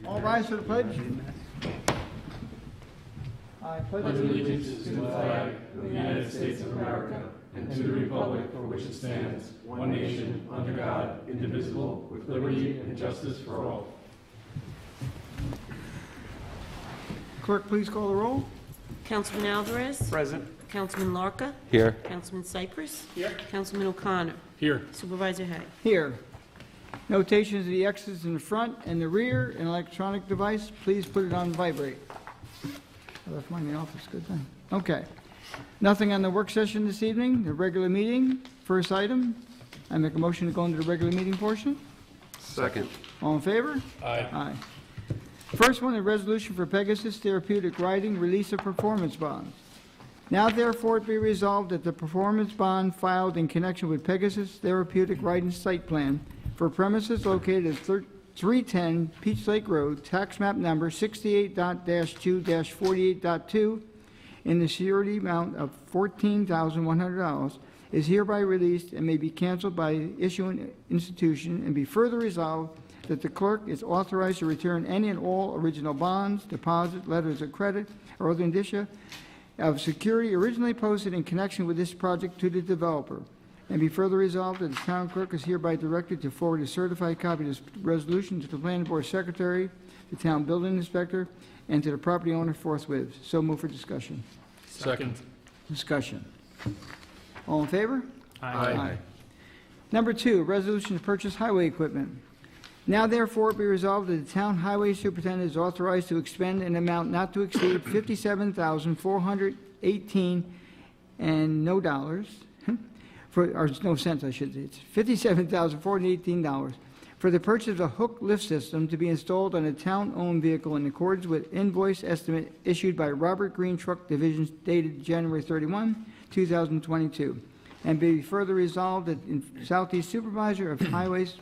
All rise for the pledge. I pledge Allegiance to the flag of the United States of America and to the republic for which it stands, one nation, under God, indivisible, with liberty and justice for all. Clerk, please call the roll. Councilman Alvarez. Present. Councilman Larka. Here. Councilman Cypress. Here. Councilman O'Connor. Here. Supervisor Hay. Here. Notations of the exits in the front and the rear. An electronic device, please put it on vibrate. I left mine in the office, good thing. Okay. Nothing on the work session this evening, the regular meeting. First item, I make a motion to go into the regular meeting portion. Second. All in favor? Aye. Aye. First one, a resolution for Pegasus Therapeutic Riding, release of performance bonds. Now therefore it be resolved that the performance bond filed in connection with Pegasus Therapeutic Riding Site Plan for premises located at 310 Peach Lake Road, tax map number 68.2-48.2, in the surety amount of $14,100, is hereby released and may be canceled by issuing institution, and be further resolved that the clerk is authorized to return any and all original bonds, deposits, letters of credit, or other indicia of security originally posted in connection with this project to the developer, and be further resolved that the town clerk is hereby directed to forward a certified copy of this resolution to the planning board secretary, the town building inspector, and to the property owner forthwith. So move for discussion. Second. Discussion. All in favor? Aye. Number two, resolution to purchase highway equipment. Now therefore be resolved that the town highway superintendent is authorized to expend an amount not to exceed $57,418 and no dollars, or no cents I should say, it's $57,418 for the purchase of a hook lift system to be installed on a town-owned vehicle in accordance with invoice estimate issued by Robert Green Truck Division dated January 31, 2022. And be further resolved that in Southeast Supervisor of Highways,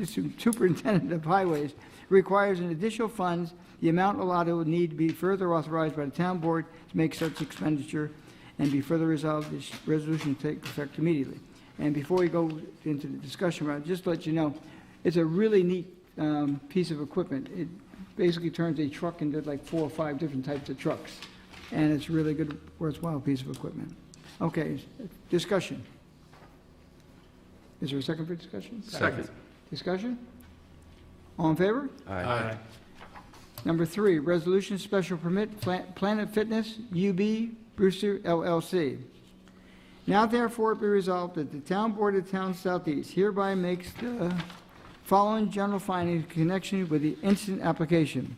Superintendent of Highways requires an additional funds. The amount allotted would need to be further authorized by the town board to make such expenditure, and be further resolved this resolution to take effect immediately. And before we go into the discussion round, just to let you know, it's a really neat piece of equipment. It basically turns a truck into like 4 or 5 different types of trucks, and it's a really good, worthwhile piece of equipment. Okay, discussion. Is there a second for discussion? Second. Discussion? All in favor? Aye. Number 3, resolution special permit, Planet Fitness, UB Brewster LLC. Now therefore be resolved that the town board of Town Southeast hereby makes the following general findings in connection with the instant application.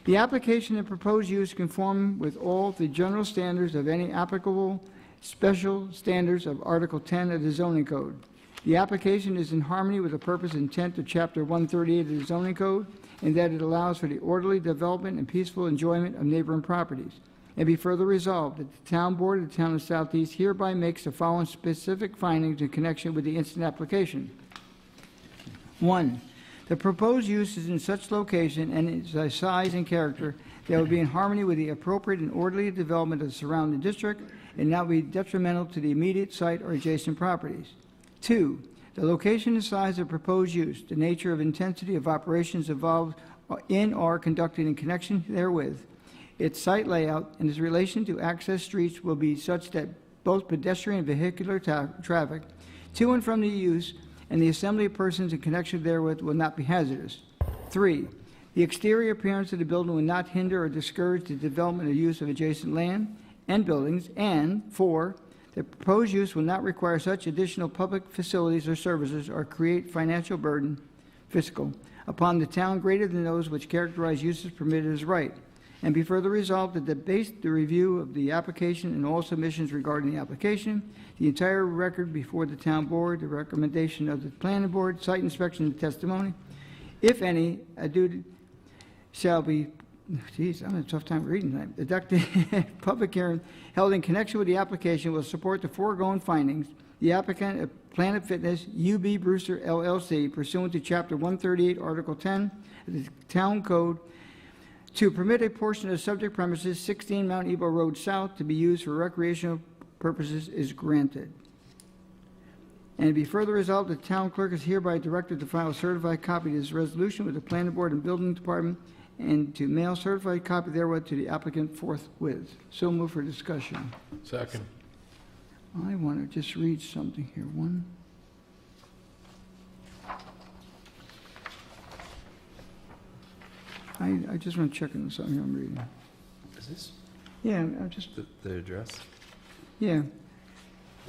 The application and proposed use conform with all the general standards of any applicable special standards of Article 10 of the zoning code. The application is in harmony with the purpose and intent of Chapter 138 of the zoning code, in that it allows for the orderly development and peaceful enjoyment of neighboring properties. And be further resolved that the town board of the town of Southeast hereby makes the following specific findings in connection with the instant application. 1, the proposed use is in such location and its size and character that will be in harmony with the appropriate and orderly development of the surrounding district and not be detrimental to the immediate site or adjacent properties. 2, the location and size of proposed use, the nature of intensity of operations involved in or conducted in connection therewith, its site layout, and its relation to access streets will be such that both pedestrian and vehicular traffic to and from the use and the assembly of persons in connection therewith will not be hazardous. 3, the exterior appearance of the building will not hinder or discourage the development or use of adjacent land and buildings. And 4, the proposed use will not require such additional public facilities or services or create financial burden, fiscal, upon the town greater than those which characterize uses permitted as right. And be further resolved that the review of the application and all submissions regarding the application, the entire record before the town board, the recommendation of the planning board, site inspection and testimony, if any, a duty shall be, geez, I'm having a tough time reading tonight. Deducted public hearing held in connection with the application will support the foregoing findings. The applicant of Planet Fitness, UB Brewster LLC, pursuant to Chapter 138, Article 10 of the Town Code, to permit a portion of the subject premises, 16 Mount Ebo Road South, to be used for recreational purposes is granted. And be further resolved, the town clerk is hereby directed to file a certified copy of this resolution with the planning board and building department and to mail certified copy thereof to the applicant forthwith. So move for discussion. Second. I want to just read something here. One. I just want to check on something here I'm reading. Is this Yeah, I'm just, the address? yeah.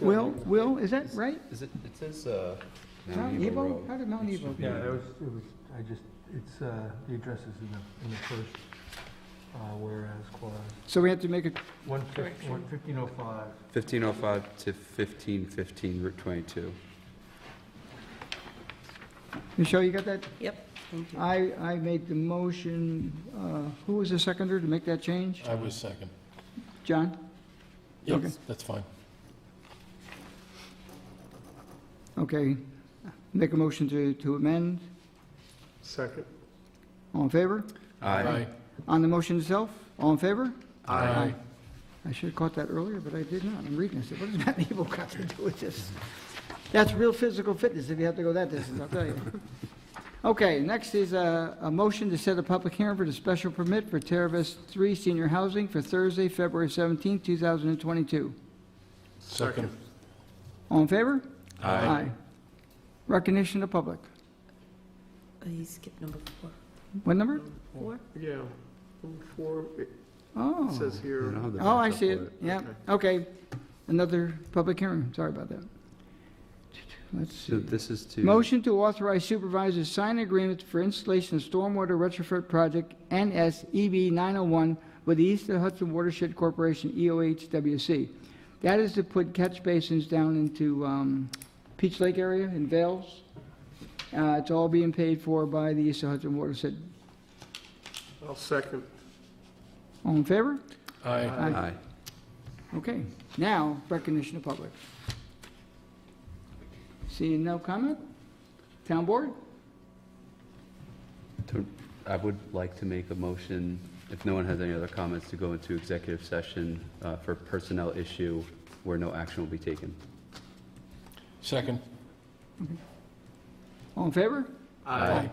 Will, is that right? Is it, it says, Mount Nebo Nebo? Road. How did Mount Nebo? Yeah, it was, it's, the address is in the first, whereas clause. So we have to make a, 1505. 1505 to 1515 Route 22. Michelle, you got that? Yep, thank you. I made the motion, who was the seconder to make that change? I was second. John? Okay. Yes, that's fine. Okay. Make a motion to amend. Second. All in favor? Aye. On the motion itself, all in favor? Aye. I should have caught that earlier, but I did not. I'm reading this. What does Mount Nebo got to do with this? That's real physical fitness if you have to go that distance, I'll tell you. Okay, next is a motion to set a public hearing for the special permit for Terravest 3 Senior Housing for Thursday, February 17, 2022. Second. All in favor? Aye. Recognition of public. You skipped number 4. What number? 4? Yeah, 4, it Oh. says We here. don't have the Oh, I backup see for it. Yeah, okay. Another public hearing. Sorry about that. Let's So see. this is to. Motion to authorize supervisors to sign agreement for installation of stormwater retrofit project NSEB 901 with the East Hudson Watershed Corporation, EOHWC. That is to put catch basins down into Peach Lake area in Vales. It's all being paid for by the East Hudson Watershed. I'll second. All in favor? Aye. Aye. Okay, now recognition of public. Seeing no comment? Town board? I would like to make a motion, if no one has any other comments, to go into executive session for personnel issue where no action will be taken. Second. All in favor? Aye.